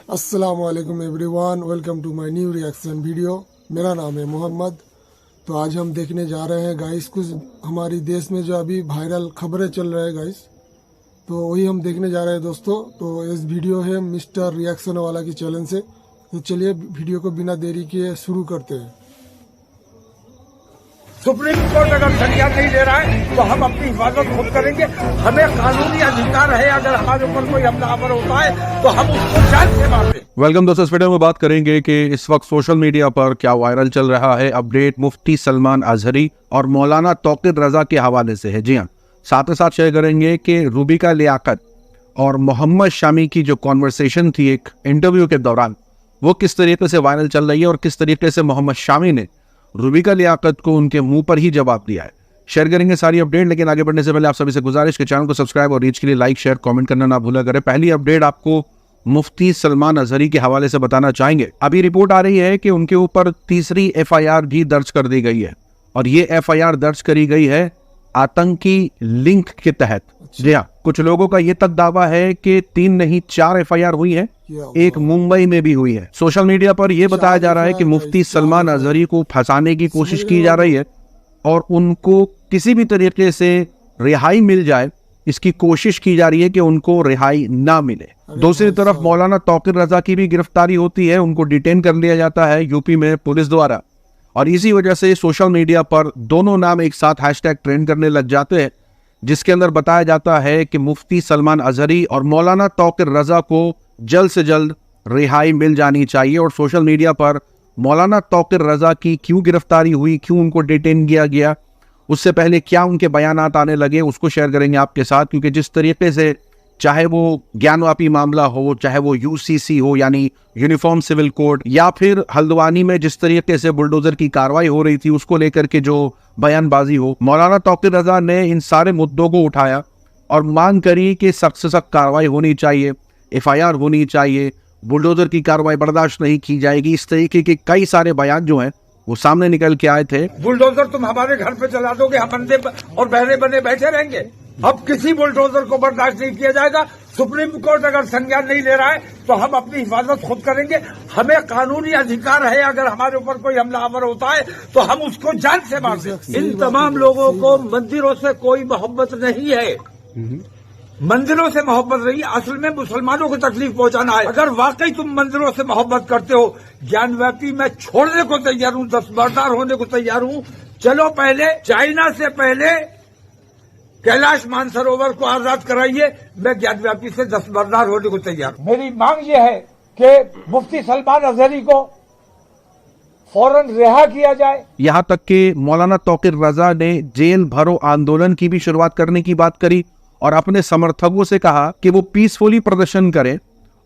अस्सलाम वालेकुम everyone, welcome to my new reaction video. मेरा नाम है मोहम्मद। तो आज हम देखने जा रहे हैं गाइस कुछ हमारी देश में जो अभी वायरल खबरें चल रहे हैं गाइस, तो वही हम देखने जा रहे हैं दोस्तों। तो इस वीडियो है मिस्टर रिएक्शन वाला की चैनल से। तो चलिए वीडियो को बिना देरी किए शुरू करते हैं। सुप्रीम कोर्ट अगर संज्ञान नहीं ले रहा है तो हम अपनी हिफाजत खुद करेंगे। हमें कानूनी अधिकार है, अगर हमारे ऊपर कोई हमलावर होता है तो हम उसको जान से मारें। वेलकम दोस्तों, इस वीडियो में बात करेंगे कि इस वक्त सोशल मीडिया पर क्या वायरल चल रहा है अपडेट मुफ्ती सलमान अजहरी और मौलाना तौकीर रजा के हवाले से है। जी हाँ, साथ ही साथ शेयर करेंगे कि रूबिका लियाकत और मोहम्मद शामी की जो कॉन्वर्सेशन थी एक इंटरव्यू के दौरान, वो किस तरीके से वायरल चल रही है और किस तरीके से मोहम्मद शामी ने रूबिका लियाकत को उनके मुंह पर ही जवाब दिया है। शेयर करेंगे सारी अपडेट, लेकिन आगे बढ़ने से पहले आप सभी से गुजारिश के चैनल को सब्सक्राइब और रीच के लिए लाइक शेयर कमेंट करना ना भूला करें। पहली अपडेट आपको मुफ्ती सलमान अजहरी के हवाले से बताना चाहेंगे। अभी रिपोर्ट आ रही है कि उनके ऊपर तीसरी एफआईआर भी दर्ज कर दी गई है और ये एफआईआर दर्ज करी गई है आतंकी लिंक के तहत। जी हाँ, कुछ लोगों का ये तक दावा है कि 3 नहीं 4 एफआईआर हुई है, एक मुंबई में भी हुई है। सोशल मीडिया पर यह बताया जा रहा है कि मुफ्ती सलमान अजहरी को फंसाने की कोशिश की जा रही है और उनको किसी भी तरीके से रिहाई मिल जाए, इसकी कोशिश की जा रही है कि उनको रिहाई ना मिले। दूसरी तरफ मौलाना तौकीर रजा की भी गिरफ्तारी होती है, उनको डिटेन कर लिया जाता है यूपी में पुलिस द्वारा, और इसी वजह से सोशल मीडिया पर दोनों नाम एक साथ हैशटैग ट्रेंड करने लग जाते हैं, जिसके अंदर बताया जाता है कि मुफ्ती सलमान अजहरी और मौलाना तौकीर रजा को जल्द से जल्द रिहाई मिल जानी चाहिए। और सोशल मीडिया पर मौलाना तौकीर रजा की क्यों गिरफ्तारी हुई, क्यों उनको डिटेन किया गया, उससे पहले क्या उनके बयानात आने लगे, उसको शेयर करेंगे आपके साथ। क्योंकि जिस तरीके से चाहे वो ज्ञानवापी मामला हो, चाहे वो यूसीसी हो यानी यूनिफॉर्म सिविल कोड, या फिर हल्द्वानी में जिस तरीके से बुलडोजर की कार्रवाई हो रही थी उसको लेकर के जो बयानबाजी हो, मौलाना तौकीर रजा ने इन सारे मुद्दों को उठाया और मांग करी कि सख्त से सख्त कार्रवाई होनी चाहिए, एफआईआर होनी चाहिए, बुलडोजर की कार्रवाई बर्दाश्त नहीं की जाएगी। इस तरीके के कई सारे बयान जो हैं वो सामने निकल के आए थे। बुलडोजर तुम हमारे घर पे चला दोगे, हम अंधे और बहरे बने बैठे रहेंगे। अब किसी बुलडोजर को बर्दाश्त नहीं किया जाएगा। सुप्रीम कोर्ट अगर संज्ञान नहीं ले रहा है तो हम अपनी हिफाजत खुद करेंगे। हमें कानूनी अधिकार है, अगर हमारे ऊपर कोई हमलावर होता है तो हम उसको जान से मार दें। इन तमाम लोगों को मंदिरों से कोई मोहब्बत नहीं है, मंदिरों से मोहब्बत नहीं, असल में मुसलमानों को तकलीफ पहुंचाना है। अगर वाकई तुम मंदिरों से मोहब्बत करते हो, ज्ञानव्यापी मैं छोड़ने को तैयार हूँ, दस्तबरदार होने को तैयार हूँ। चलो पहले चाइना से पहले कैलाश मानसरोवर को आजाद कराइए, मैं ज्ञानव्यापी से दस्तबरदार होने को तैयार हूँ। मेरी मांग ये है कि मुफ्ती सलमान अजहरी को फौरन रिहा किया जाए। यहाँ तक कि मौलाना तौकीर रजा ने जेल भरो आंदोलन की भी शुरुआत करने की बात करी और अपने समर्थकों से कहा कि वो पीसफुली प्रदर्शन करें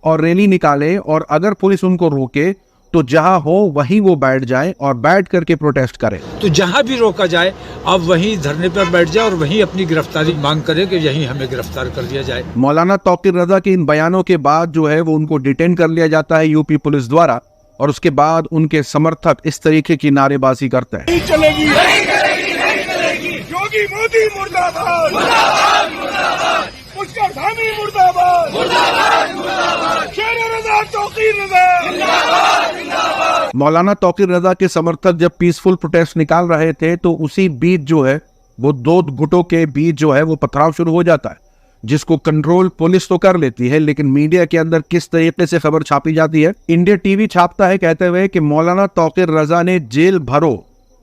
और रैली निकाले, और अगर पुलिस उनको रोके तो जहां हो वहीं वो बैठ जाए और बैठ करके प्रोटेस्ट करें। तो जहां भी रोका जाए आप वहीं धरने पर बैठ जाए और वहीं अपनी गिरफ्तारी मांग करें कि यहीं हमें गिरफ्तार कर लिया जाए। मौलाना तौकीर रजा के इन बयानों के बाद जो है वो उनको डिटेन कर लिया जाता है यूपी पुलिस द्वारा, और उसके बाद उनके समर्थक इस तरीके की नारेबाजी करते हैं। नहीं चलेगी, नहीं चलेगी, नहीं चलेगी। योगी मोदी मुर्दाबाद, मुर्दाबाद, मुर्दाबाद। मुस्ताफा शामी मुर्दाबाद, मुर्दाबाद, मुर्दाबाद। शेर रजा तौकीर रजा जिंदाबाद, जिंदाबाद। मौलाना तौकीर रजा के समर्थक जब पीसफुल प्रोटेस्ट निकाल रहे थे तो उसी बीच जो है वो दो गुटों के बीच जो है वो पथराव शुरू हो जाता है, जिसको कंट्रोल पुलिस तो कर लेती है, लेकिन मीडिया के अंदर किस तरीके से खबर छापी जाती है। इंडिया टीवी छापता है कहते हुए कि मौलाना तौकीर रजा ने जेल भरो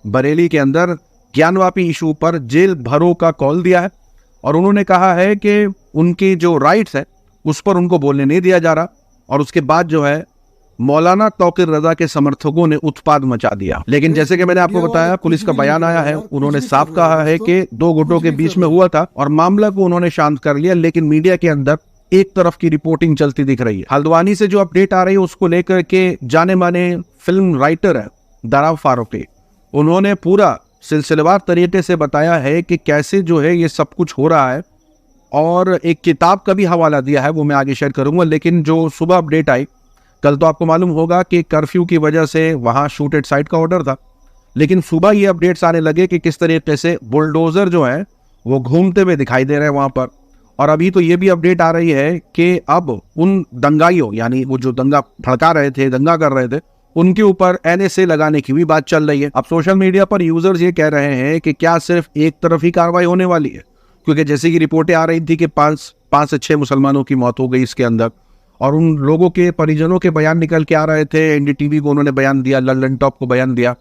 बरेली के अंदर ज्ञानवापी इशू पर जेल भरो का कॉल दिया है, और उन्होंने कहा है कि उनकी जो राइट्स है उस पर उनको बोलने नहीं दिया जा रहा। और उसके बाद जो है मौलाना तौकीर रजा के समर्थकों ने उत्पाद मचा दिया। लेकिन जैसे कि मैंने आपको बताया, पुलिस का बयान आया है, उन्होंने साफ कहा है कि 2 गुटों के बीच में हुआ था और मामला को उन्होंने शांत कर लिया, लेकिन मीडिया के अंदर एक तरफ की रिपोर्टिंग चलती दिख रही है। हल्द्वानी से जो अपडेट आ रही है उसको लेकर के जाने माने फिल्म राइटर है दारा फारूकी, उन्होंने पूरा सिलसिलेवार तरीके से बताया है कि कैसे जो है ये सब कुछ हो रहा है, और एक किताब का भी हवाला दिया है, वो मैं आगे शेयर करूंगा। लेकिन जो सुबह अपडेट आई, कल तो आपको मालूम होगा कि कर्फ्यू की वजह से वहां शूट एट साइट का ऑर्डर था, लेकिन सुबह ये अपडेट्स आने लगे कि किस तरीके से बुलडोजर जो है वो घूमते हुए दिखाई दे रहे हैं वहां पर, और अभी तो ये भी अपडेट आ रही है कि अब उन दंगाइयों, यानी वो जो दंगा भड़का रहे थे, दंगा कर रहे थे, उनके ऊपर NSA लगाने की भी बात चल रही है। अब सोशल मीडिया पर यूजर्स ये कह रहे हैं कि क्या सिर्फ एक तरफ ही कार्रवाई होने वाली है, क्योंकि जैसे कि रिपोर्टें आ रही थी कि 5 से 6 मुसलमानों की मौत हो गई इसके अंदर, और उन लोगों के परिजनों के बयान निकल के आ रहे थे। NDTV को उन्होंने बयान दिया, लल्लन टॉप को बयान दिया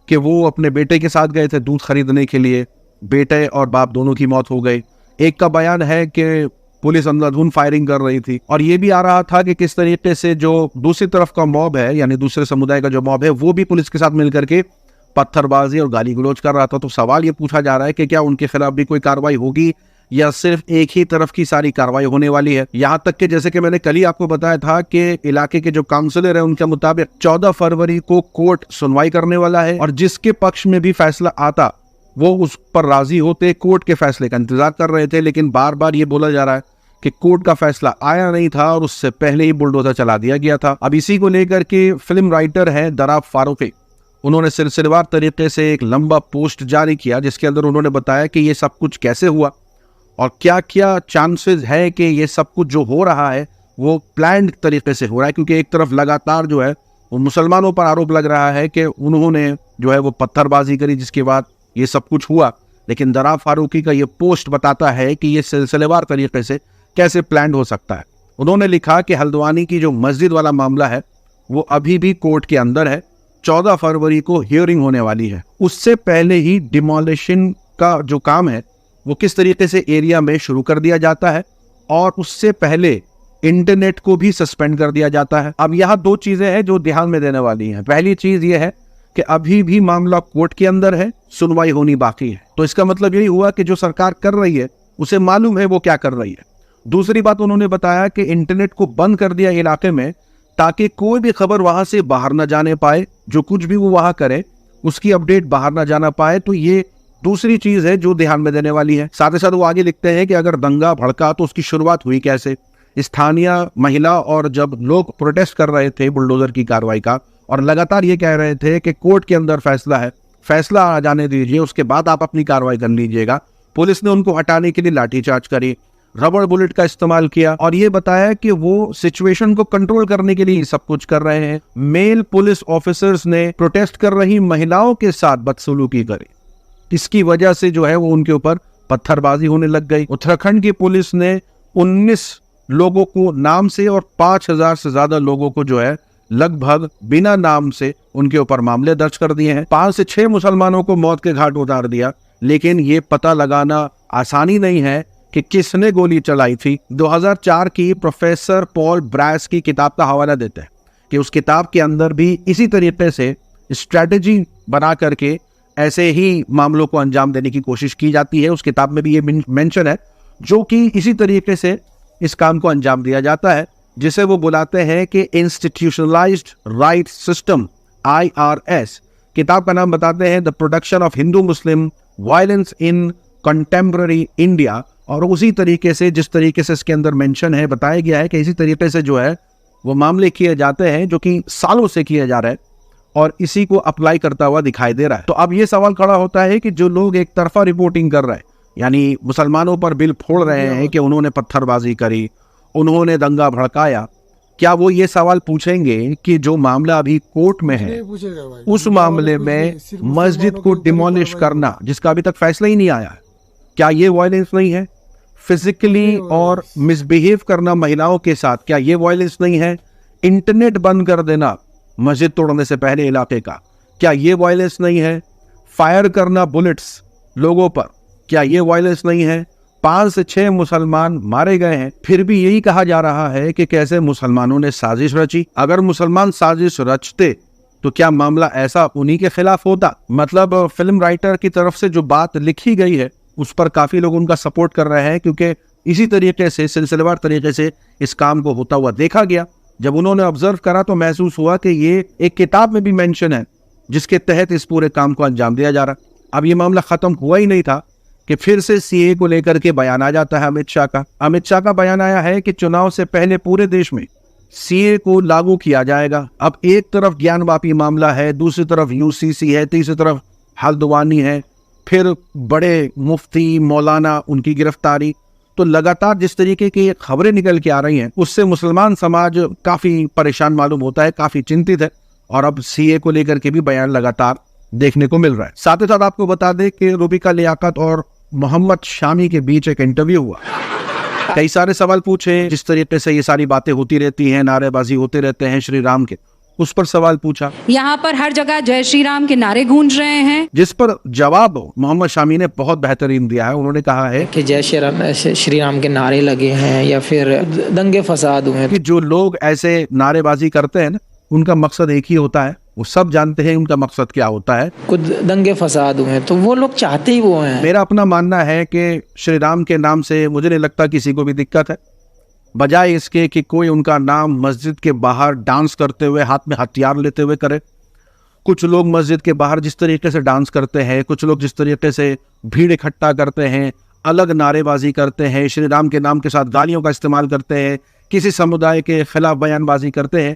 कि वो अपने बेटे के साथ गए थे दूध खरीदने के लिए, बेटे और बाप दोनों की मौत हो गई। एक का बयान है कि पुलिस अंधाधुंध फायरिंग कर रही थी, और ये भी आ रहा था कि किस तरीके से जो दूसरी तरफ का मॉब है, यानी दूसरे समुदाय का जो मॉब है, वो भी पुलिस के साथ मिलकर के पत्थरबाजी और गाली गलौज कर रहा था। तो सवाल ये पूछा जा रहा है कि क्या उनके खिलाफ भी कोई कार्रवाई होगी या सिर्फ एक ही तरफ की सारी कार्रवाई होने वाली है। यहाँ तक कि जैसे कि मैंने कल ही आपको बताया था कि इलाके के जो काउंसलर है उनके मुताबिक 14 फरवरी को कोर्ट सुनवाई करने वाला है, और जिसके पक्ष में भी फैसला आता वो उस पर राजी होते, कोर्ट के फैसले का इंतजार कर रहे थे। लेकिन बार बार ये बोला जा रहा है कि कोर्ट का फैसला आया नहीं था और उससे पहले ही बुलडोजर चला दिया गया था। अब इसी को लेकर के फिल्म राइटर है दराब फारूकी, उन्होंने सिलसिलेवार तरीके से एक लंबा पोस्ट जारी किया, जिसके अंदर उन्होंने बताया कि ये सब कुछ कैसे हुआ और क्या क्या चांसेस है कि ये सब कुछ जो हो रहा है वो प्लान्ड तरीके से हो रहा है। क्योंकि एक तरफ लगातार जो है वो मुसलमानों पर आरोप लग रहा है कि उन्होंने जो है वो पत्थरबाजी करी, जिसके बाद ये सब कुछ हुआ। लेकिन दराब फारूकी का ये पोस्ट बताता है कि ये सिलसिलेवार तरीके से कैसे प्लान्ड हो सकता है। उन्होंने लिखा कि हल्द्वानी की जो मस्जिद वाला मामला है वो अभी भी कोर्ट के अंदर है, 14 फरवरी को हियरिंग होने वाली है। उससे पहले ही डिमोलिशन का जो काम है वो किस तरीके से एरिया में शुरू कर दिया जाता है, और उससे पहले इंटरनेट को भी सस्पेंड कर दिया जाता है। अब यहाँ 2 चीजें हैं जो ध्यान में देने वाली हैं। पहली चीज ये है कि अभी भी मामला कोर्ट के अंदर है, सुनवाई होनी बाकी है। तो इसका मतलब यही हुआ कि जो सरकार कर रही है उसे मालूम है वो क्या कर रही है। दूसरी बात उन्होंने बताया कि इंटरनेट को बंद कर दिया इलाके में ताकि कोई भी खबर वहां से बाहर ना जाने पाए, जो कुछ भी वो वहां करे उसकी अपडेट बाहर ना जाना पाए। तो ये दूसरी चीज है जो ध्यान में देने वाली है। साथ ही साथ वो आगे लिखते हैं कि अगर दंगा भड़का तो उसकी शुरुआत हुई कैसे, स्थानीय महिला और जब लोग प्रोटेस्ट कर रहे थे बुलडोजर की कार्रवाई का, और लगातार ये कह रहे थे कि कोर्ट के अंदर फैसला है, फैसला आ जाने दीजिए, उसके बाद आप अपनी कार्रवाई कर लीजिएगा। पुलिस ने उनको हटाने के लिए लाठीचार्ज करी, रबड़ बुलेट का इस्तेमाल किया, और ये बताया कि वो सिचुएशन को कंट्रोल करने के लिए सब कुछ कर रहे हैं। मेल पुलिस ऑफिसर्स ने प्रोटेस्ट कर रही महिलाओं के साथ बदसलूकी करी, इसकी वजह से जो है वो उनके ऊपर पत्थरबाजी होने लग गई। उत्तराखंड की पुलिस ने 19 लोगों को नाम से और 5000 से ज्यादा लोगों को जो है लगभग बिना नाम से उनके ऊपर मामले दर्ज कर दिए हैं। 5 से 6 मुसलमानों को मौत के घाट उतार दिया। लेकिन ये पता लगाना आसानी नहीं है कि किसने गोली चलाई थी। 2004 की प्रोफेसर पॉल ब्रायस की किताब का हवाला देते हैं कि उस किताब के अंदर भी इसी तरीके से स्ट्रेटेजी बना करके ऐसे ही मामलों को अंजाम देने की कोशिश की जाती है। उस किताब में भी ये मेंशन है, जो कि इसी तरीके से इस काम को अंजाम दिया जाता है, जिसे वो बुलाते हैं कि इंस्टीट्यूशनलाइज्ड राइट सिस्टम, IRS। किताब का नाम बताते हैं the production of Hindu Muslim violence in contemporary India. और उसी तरीके से जिस तरीके से इसके अंदर मेंशन है, बताया गया है कि इसी तरीके से जो है वो मामले किए जाते हैं जो कि सालों से किए जा रहे हैं, और इसी को अप्लाई करता हुआ दिखाई दे रहा है। तो अब ये सवाल खड़ा होता है कि जो लोग एक तरफा रिपोर्टिंग कर रहे हैं, यानी मुसलमानों पर बिल फोड़ रहे हैं कि उन्होंने पत्थरबाजी करी, उन्होंने दंगा भड़काया, क्या वो ये सवाल पूछेंगे कि जो मामला अभी कोर्ट में है उस मामले में मस्जिद को डिमोलिश करना, जिसका अभी तक फैसला ही नहीं आया है, क्या ये वायलेंस नहीं है? फिजिकली और मिसबिहेव करना महिलाओं के साथ, क्या ये वायलेंस नहीं है? इंटरनेट बंद कर देना मस्जिद तोड़ने से पहले इलाके का, क्या ये वायलेंस नहीं है? फायर करना बुलेट्स लोगों पर, क्या ये वायलेंस नहीं है? 5 से 6 मुसलमान मारे गए हैं, फिर भी यही कहा जा रहा है कि कैसे मुसलमानों ने साजिश रची। अगर मुसलमान साजिश रचते तो क्या मामला ऐसा उन्हीं के खिलाफ होता? मतलब फिल्म राइटर की तरफ से जो बात लिखी गई है उस पर काफी लोग उनका सपोर्ट कर रहे हैं, क्योंकि इसी तरीके से सिलसिलेवार तरीके से इस काम को होता हुआ देखा गया। जब उन्होंने ऑब्जर्व करा तो महसूस हुआ कि ये एक किताब में भी मेंशन है जिसके तहत इस पूरे काम को अंजाम दिया जा रहा। अब ये मामला खत्म हुआ ही नहीं था कि फिर से सीए को लेकर के बयान आ जाता है अमित शाह का बयान आया है कि चुनाव से पहले पूरे देश में सीए को लागू किया जाएगा। अब एक तरफ ज्ञानवापी मामला है, दूसरी तरफ यूसीसी है, तीसरी तरफ हल्द्वानी है, फिर बड़े मुफ्ती मौलाना उनकी गिरफ्तारी। तो लगातार जिस तरीके की खबरें निकल के आ रही हैं उससे मुसलमान समाज काफी परेशान मालूम होता है, काफी चिंतित है। और अब सीए को लेकर के भी बयान लगातार देखने को मिल रहा है। साथ ही साथ आपको बता दें कि रूबिका लियाकत और मोहम्मद शामी के बीच एक इंटरव्यू हुआ। कई सारे सवाल पूछे, जिस तरीके से ये सारी बातें होती रहती हैं, नारेबाजी होते रहते हैं श्री राम के, उस पर सवाल पूछा। यहाँ पर हर जगह जय श्री राम के नारे गूंज रहे हैं, जिस पर जवाब मोहम्मद शामी ने बहुत बेहतरीन दिया है। उन्होंने कहा है कि जय श्री राम के नारे लगे हैं या फिर दंगे फसाद हुए कि जो लोग ऐसे नारेबाजी करते हैं ना, उनका मकसद एक ही होता है, वो सब जानते हैं उनका मकसद क्या होता है। कुछ दंगे फसाद हुए तो वो लोग चाहते ही वो हैं। मेरा अपना मानना है कि श्री राम के नाम से मुझे नहीं लगता किसी को भी दिक्कत है, बजाय इसके कि कोई उनका नाम मस्जिद के बाहर डांस करते हुए, हाथ में हथियार लेते हुए करे। कुछ लोग मस्जिद के बाहर जिस तरीके से डांस करते हैं, कुछ लोग जिस तरीके से भीड़ इकट्ठा करते हैं, अलग नारेबाजी करते हैं, श्री राम के नाम के साथ गालियों का इस्तेमाल करते हैं, किसी समुदाय के खिलाफ बयानबाजी करते हैं,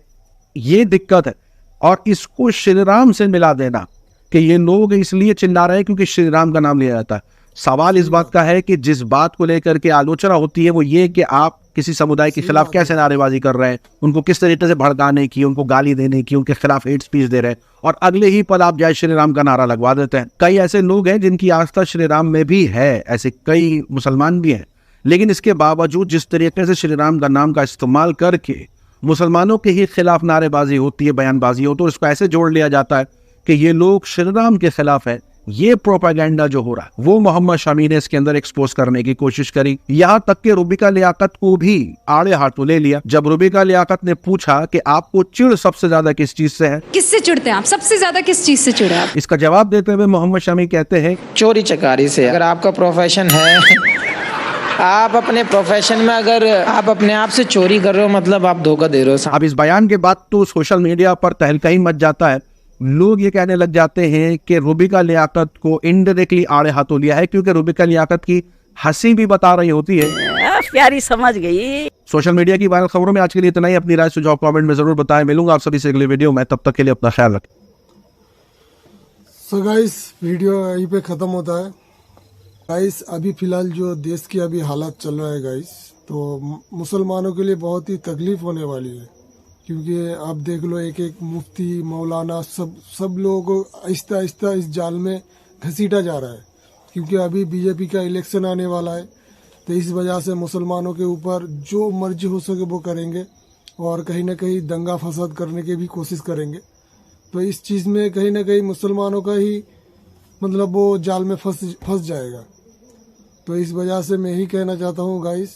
ये दिक्कत है। और इसको श्री राम से मिला देना कि ये लोग इसलिए चिल्ला रहे हैं क्योंकि श्री राम का नाम लिया जाता है। सवाल इस बात का है कि जिस बात को लेकर के आलोचना होती है वो ये कि आप किसी समुदाय के खिलाफ कैसे नारेबाजी कर रहे हैं, उनको किस तरीके से भड़काने की, उनको गाली देने की, उनके खिलाफ हेट स्पीच दे रहे हैं, और अगले ही पल आप जय श्री राम का नारा लगवा देते हैं। कई ऐसे लोग हैं जिनकी आस्था श्री राम में भी है, ऐसे कई मुसलमान भी हैं, लेकिन इसके बावजूद जिस तरीके से श्री राम का नाम का इस्तेमाल करके मुसलमानों के ही खिलाफ नारेबाजी होती है, बयानबाजी हो, तो इसको ऐसे जोड़ लिया जाता है कि ये लोग श्री राम के खिलाफ है। ये प्रोपेगेंडा जो हो रहा है वो मोहम्मद शामी ने इसके अंदर एक्सपोज करने की कोशिश करी। यहाँ तक कि रूबिका लियाकत को भी आड़े हाथों ले लिया। जब रूबिका लियाकत ने पूछा कि आपको चिढ़ सबसे ज्यादा किस चीज से है, किससे चिढ़ते हैं आप, सबसे ज्यादा किस चीज से चिढ़े आप? इसका जवाब देते हुए मोहम्मद शामी कहते हैं चोरी चकारी से। अगर आपका प्रोफेशन है, आप अपने प्रोफेशन में अगर आप अपने आप से चोरी कर रहे हो, मतलब आप धोखा दे रहे हो। अब इस बयान के बाद तो सोशल मीडिया पर तहलका ही मच जाता है। लोग ये कहने लग जाते हैं कि रूबिका लियाकत को इनडायरेक्टली आड़े हाथों लिया है, क्योंकि रूबिका लियाकत की हंसी भी बता रही होती है। प्यारी समझ गई। सोशल मीडिया की वायरल खबरों में आज के लिए इतना ही। अपनी राय सुझाव कमेंट में जरूर बताएं। मिलूंगा आप सभी से अगले वीडियो में, तब तक के लिए अपना ख्याल रखें। सो गाइस, वीडियो यहीं पे खत्म होता है। गाइस, अभी फिलहाल जो देश की अभी हालात चल रहा है गाइस, तो मुसलमानों के लिए बहुत ही तकलीफ होने वाली है, क्योंकि आप देख लो एक एक मुफ्ती, मौलाना, सब लोगों को आहिस्ता आहिस्ता इस जाल में घसीटा जा रहा है, क्योंकि अभी बीजेपी का इलेक्शन आने वाला है। तो इस वजह से मुसलमानों के ऊपर जो मर्जी हो सके वो करेंगे, और कहीं ना कहीं दंगा फसाद करने की भी कोशिश करेंगे। तो इस चीज़ में कहीं ना कहीं मुसलमानों का ही मतलब वो जाल में फंस जाएगा। तो इस वजह से मैं ही कहना चाहता हूँ गाइस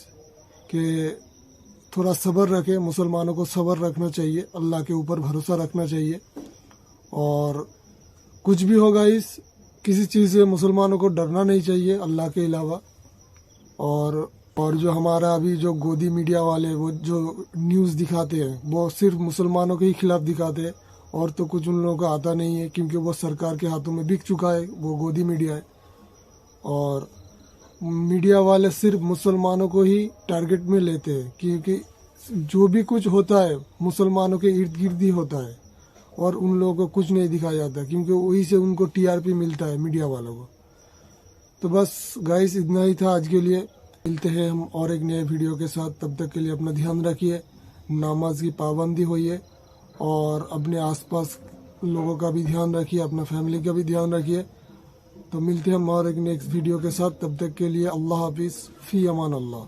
कि थोड़ा सब्र रखें, मुसलमानों को सब्र रखना चाहिए, अल्लाह के ऊपर भरोसा रखना चाहिए। और कुछ भी होगा, इस किसी चीज़ से मुसलमानों को डरना नहीं चाहिए अल्लाह के अलावा। और जो हमारा अभी जो गोदी मीडिया वाले वो जो न्यूज़ दिखाते हैं वो सिर्फ मुसलमानों के ही खिलाफ दिखाते हैं, और तो कुछ उन लोगों को आता नहीं है, क्योंकि वो सरकार के हाथों में बिक चुका है, वो गोदी मीडिया है। और मीडिया वाले सिर्फ मुसलमानों को ही टारगेट में लेते हैं, क्योंकि जो भी कुछ होता है मुसलमानों के इर्द गिर्द ही होता है, और उन लोगों को कुछ नहीं दिखाया जाता, क्योंकि वही से उनको टीआरपी मिलता है मीडिया वालों को। तो बस गाइस, इतना ही था आज के लिए। मिलते हैं हम और एक नए वीडियो के साथ। तब तक के लिए अपना ध्यान रखिए, नमाज की पाबंदी होइए, और अपने आसपास लोगों का भी ध्यान रखिए, अपना फैमिली का भी ध्यान रखिए। तो मिलते हैं हम और एक नेक्स्ट वीडियो के साथ। तब तक के लिए अल्लाह हाफिज़, फ़ी अमान अल्लाह।